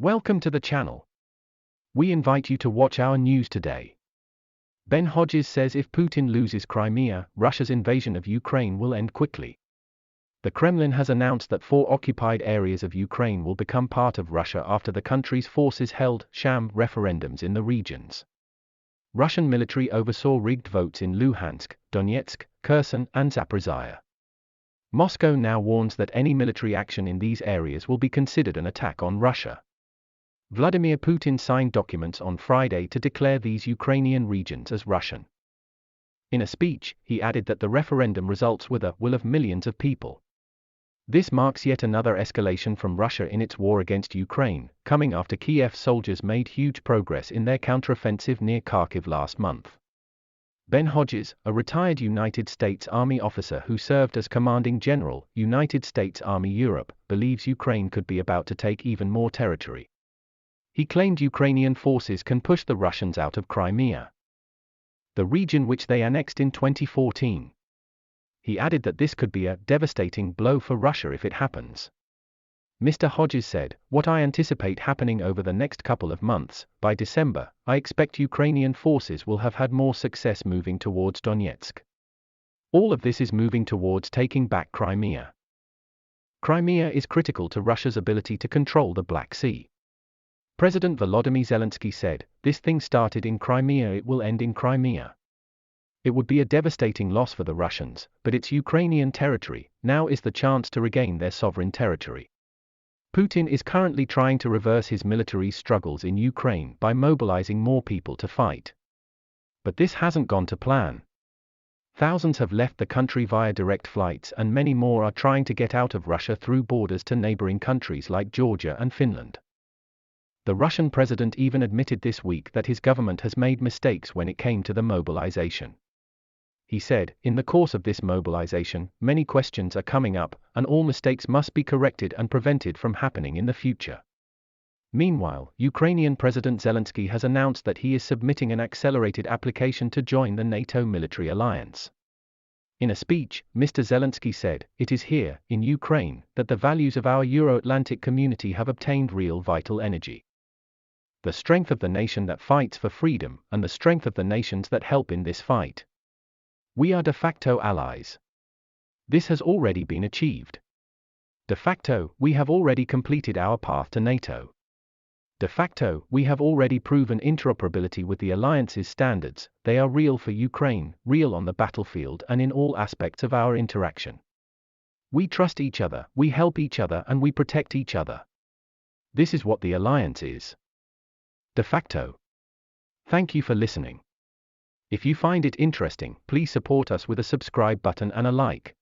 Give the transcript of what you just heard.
Welcome to the channel. We invite you to watch our news today. Ben Hodges says if Putin loses Crimea, Russia's invasion of Ukraine will end quickly. The Kremlin has announced that 4 occupied areas of Ukraine will become part of Russia after the country's forces held sham referendums in the regions. Russian military oversaw rigged votes in Luhansk, Donetsk, Kherson, and Zaporizhia. Moscow now warns that any military action in these areas will be considered an attack on Russia. Vladimir Putin signed documents on Friday to declare these Ukrainian regions as Russian. In a speech, he added that the referendum results were the will of millions of people. This marks yet another escalation from Russia in its war against Ukraine, coming after Kiev soldiers made huge progress in their counteroffensive near Kharkiv last month. Ben Hodges, a retired United States Army officer who served as Commanding General, United States Army Europe, believes Ukraine could be about to take even more territory. He claimed Ukrainian forces can push the Russians out of Crimea, the region which they annexed in 2014. He added that this could be a devastating blow for Russia if it happens. Mr. Hodges said, "What I anticipate happening over the next couple of months, by December, I expect Ukrainian forces will have had more success moving towards Donetsk. All of this is moving towards taking back Crimea. Crimea is critical to Russia's ability to control the Black Sea." President Volodymyr Zelensky said, "This thing started in Crimea, it will end in Crimea. It would be a devastating loss for the Russians, but it's Ukrainian territory. Now is the chance to regain their sovereign territory." Putin is currently trying to reverse his military struggles in Ukraine by mobilizing more people to fight. But this hasn't gone to plan. Thousands have left the country via direct flights and many more are trying to get out of Russia through borders to neighboring countries like Georgia and Finland. The Russian president even admitted this week that his government has made mistakes when it came to the mobilization. He said, "In the course of this mobilization, many questions are coming up, and all mistakes must be corrected and prevented from happening in the future." Meanwhile, Ukrainian President Zelensky has announced that he is submitting an accelerated application to join the NATO military alliance. In a speech, Mr. Zelensky said, "It is here, in Ukraine, that the values of our Euro-Atlantic community have obtained real vital energy. The strength of the nation that fights for freedom, and the strength of the nations that help in this fight. We are de facto allies. This has already been achieved. De facto, we have already completed our path to NATO. De facto, we have already proven interoperability with the alliance's standards. They are real for Ukraine, real on the battlefield and in all aspects of our interaction. We trust each other, we help each other and we protect each other. This is what the alliance is. De facto." Thank you for listening. If you find it interesting, please support us with a subscribe button and a like.